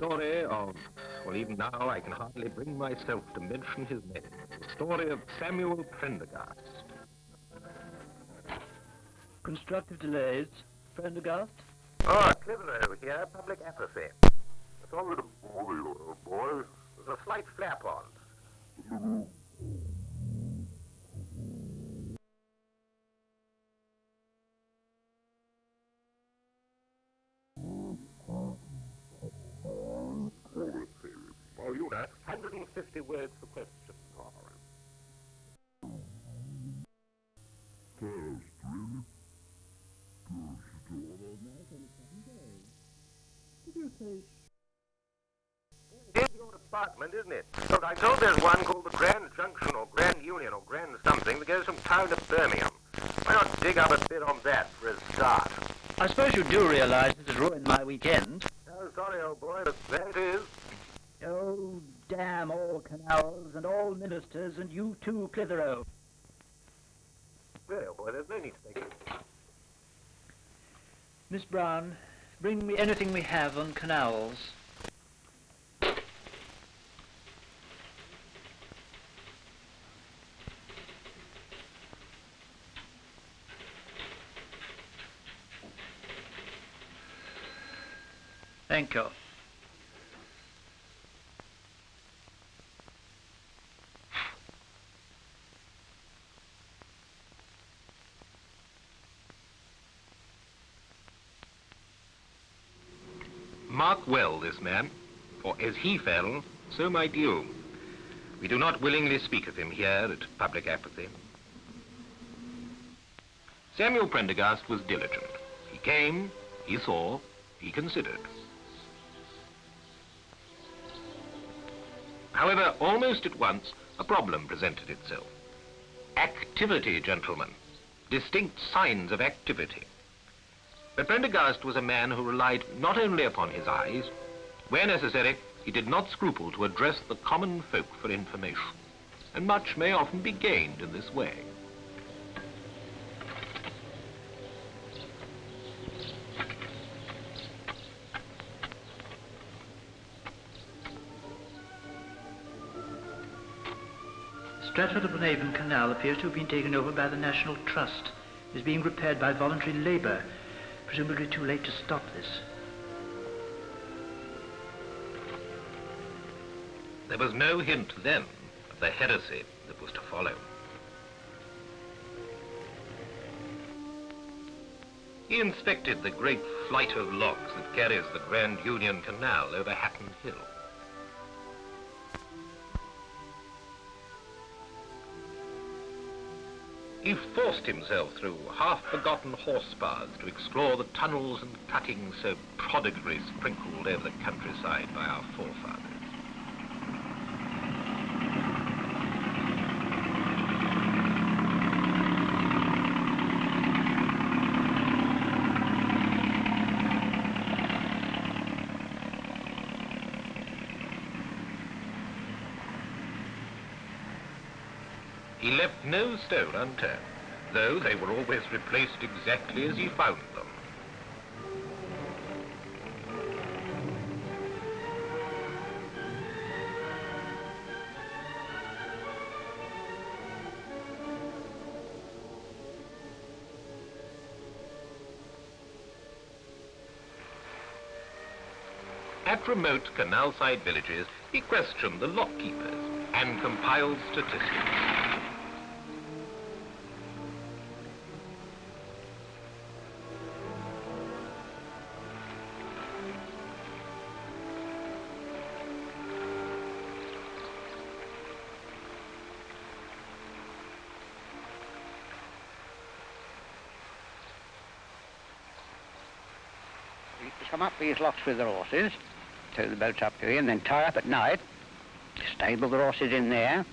story of, well, even now I can hardly bring myself to mention his name. The story of Samuel Prendergast. Constructive delays. Prendergast? Oh, Clitheroe here, public apathy. Sorry to bother you, old boy. There's a slight flap on. Oh, you know, 150 words per question. It's your department, isn't it? Look, I told there's one called the Grand Junction or Grand Union or Grand something that goes from town to Birmingham. Why not dig up a bit on that for a start? I suppose you do realize it has ruined my weekend. Oh, sorry, old boy, but there it is. Oh, damn all canals and all ministers and you too, Clitheroe. Really, old boy, there's no need to take it. Miss Brown, bring me anything we have on canals. Thank you. Mark well this man, for as he fell, so might you. We do not willingly speak of him here at public apathy. Samuel Prendergast was diligent. He came, he saw, he considered. However, almost at once, a problem presented itself. Activity, gentlemen. Distinct signs of activity. But Prendergast was a man who relied not only upon his eyes. Where necessary, he did not scruple to address the common folk for information. And much may often be gained in this way. Stratford-upon-Avon Canal appears to have been taken over by the National Trust. It is being repaired by voluntary labour. Presumably too late to stop this. There was no hint then of the heresy that was to follow. He inspected the great flight of logs that carries the Grand Union Canal over Hatton Hill. He forced himself through half-forgotten horse-paths to explore the tunnels and cuttings so prodigally sprinkled over the countryside by our forefathers. He left no stone unturned, though they were always replaced exactly as he found them. At remote canal-side villages, he questioned the lock-keepers and compiled statistics. We used to come up these locks with the horses, tow the boats up to here, and then tie up at night, stable the horses in there.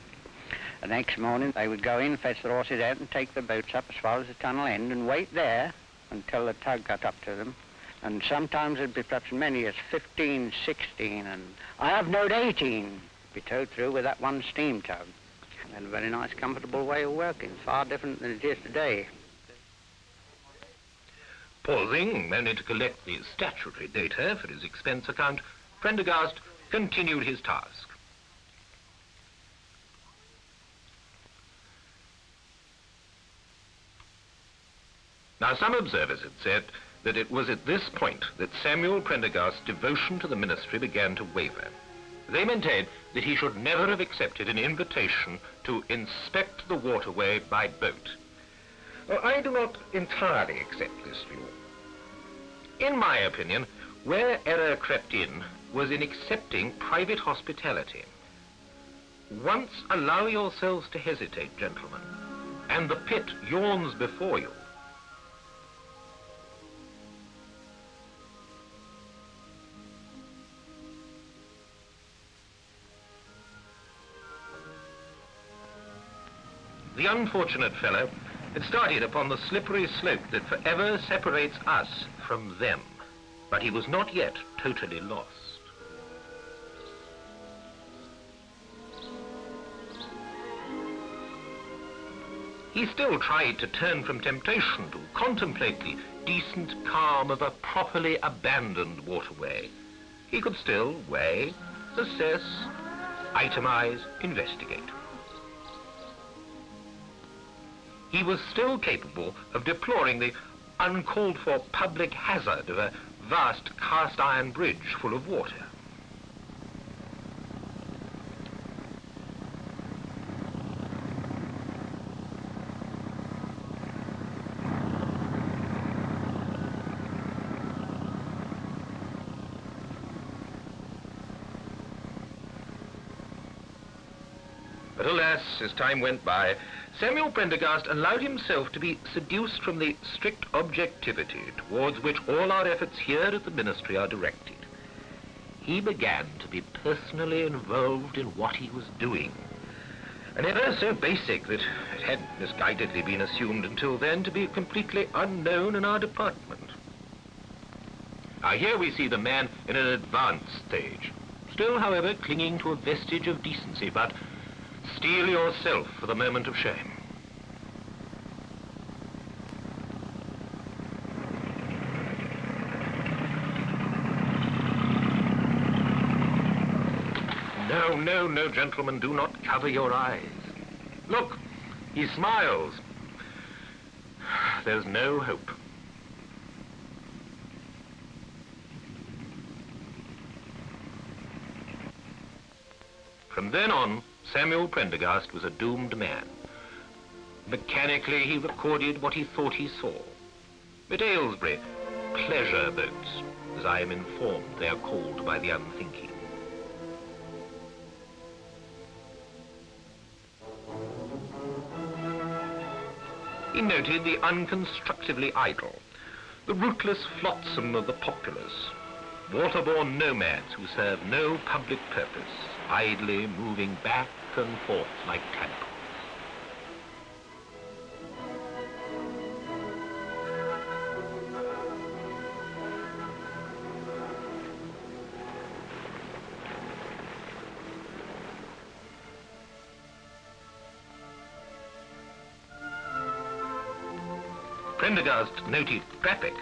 The next morning they would go in, fetch the horses out and take the boats up as far as the tunnel end and wait there until the tug got up to them. And sometimes it'd be perhaps as many as 15, 16, and I have known 18 be towed through with that one steam tug. And had a very nice, comfortable way of working, far different than it is today. Pausing only to collect the statutory data for his expense account, Prendergast continued his task. Now, some observers had said that it was at this point that Samuel Prendergast's devotion to the ministry began to waver. They maintained that he should never have accepted an invitation to inspect the waterway by boat. Well, I do not entirely accept this view. In my opinion, where error crept in was in accepting private hospitality. Once allow yourselves to hesitate, gentlemen, and the pit yawns before you. The unfortunate fellow had started upon the slippery slope that forever separates us from them, but he was not yet totally lost. He still tried to turn from temptation to contemplate the decent calm of a properly abandoned waterway. He could still weigh, assess, itemize, investigate. He was still capable of deploring the uncalled-for public hazard of a vast cast-iron bridge full of water. But alas, as time went by, Samuel Prendergast allowed himself to be seduced from the strict objectivity towards which all our efforts here at the ministry are directed. He began to be personally involved in what he was doing, an error so basic that it had misguidedly been assumed until then to be completely unknown in our department. Now here we see the man in an advanced stage, still, however, clinging to a vestige of decency, but steel yourself for the moment of shame. No, gentlemen, do not cover your eyes. Look, he smiles. There's no hope. From then on, Samuel Prendergast was a doomed man. Mechanically, he recorded what he thought he saw. At Aylesbury, pleasure boats, as I am informed they are called by the unthinking. He noted the unconstructively idle, the rootless flotsam of the populace, waterborne nomads who serve no public purpose, idly moving back and forth like tadpoles. Prendergast noted traffic.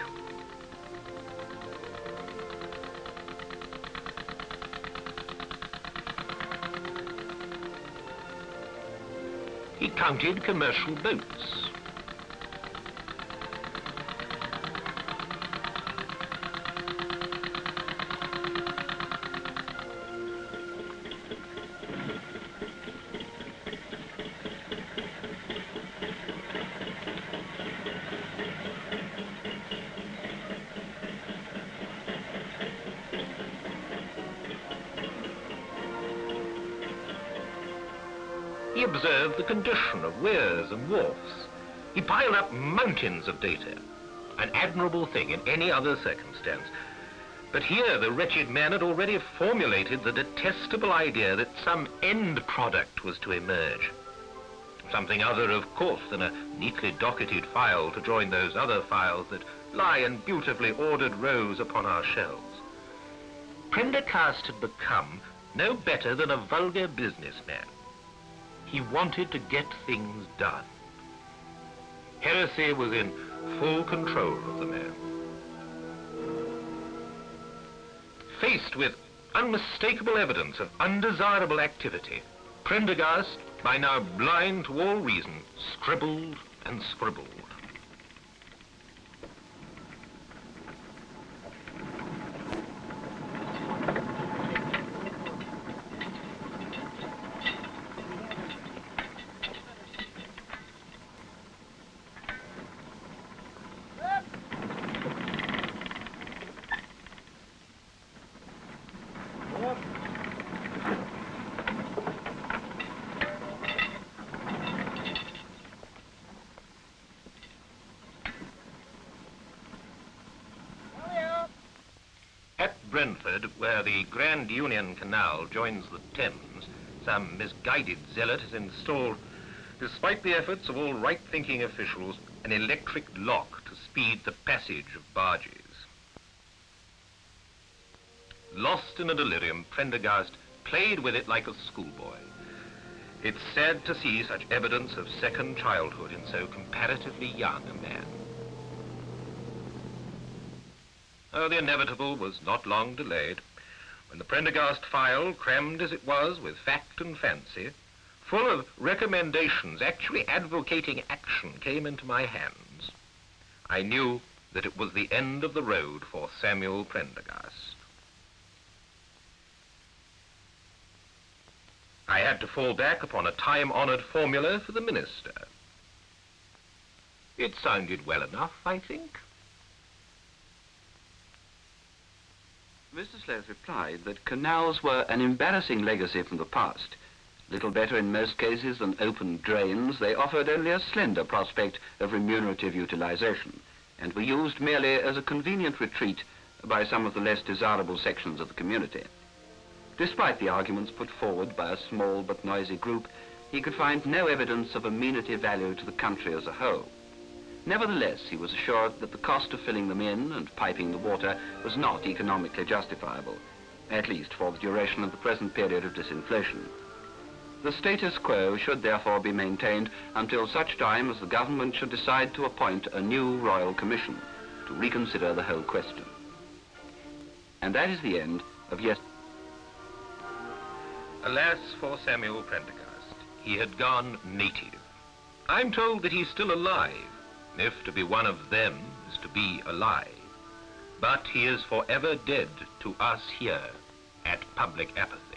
He counted commercial boats. He observed the condition of weirs and wharfs. He piled up mountains of data, an admirable thing in any other circumstance. But here the wretched man had already formulated the detestable idea that some end product was to emerge. Something other, of course, than a neatly docketed file to join those other files that lie in beautifully ordered rows upon our shelves. Prendergast had become no better than a vulgar businessman. He wanted to get things done. Heresy was in full control of the man. Faced with unmistakable evidence of undesirable activity, Prendergast, by now blind to all reason, scribbled and scribbled. At Brentford, where the Grand Union Canal joins the Thames, some misguided zealot has installed, despite the efforts of all right-thinking officials, an electric lock to speed the passage of barges. Lost in a delirium, Prendergast played with it like a schoolboy. It's sad to see such evidence of second childhood in so comparatively young a man. Oh, the inevitable was not long delayed. When the Prendergast File, crammed as it was with fact and fancy, full of recommendations actually advocating action, came into my hands, I knew that it was the end of the road for Samuel Prendergast. I had to fall back upon a time-honored formula for the minister. It sounded well enough, I think. Mr. Sloth replied that canals were an embarrassing legacy from the past. Little better in most cases than open drains, they offered only a slender prospect of remunerative utilization, and were used merely as a convenient retreat by some of the less desirable sections of the community. Despite the arguments put forward by a small but noisy group, he could find no evidence of amenity value to the country as a whole. Nevertheless, he was assured that the cost of filling them in and piping the water was not economically justifiable, at least for the duration of the present period of disinflation. The status quo should therefore be maintained until such time as the government should decide to appoint a new royal commission to reconsider the whole question. And that is the end of Alas for Samuel Prendergast. He had gone native. I'm told that he's still alive, if to be one of them is to be alive. But he is forever dead to us here at Public Apathy.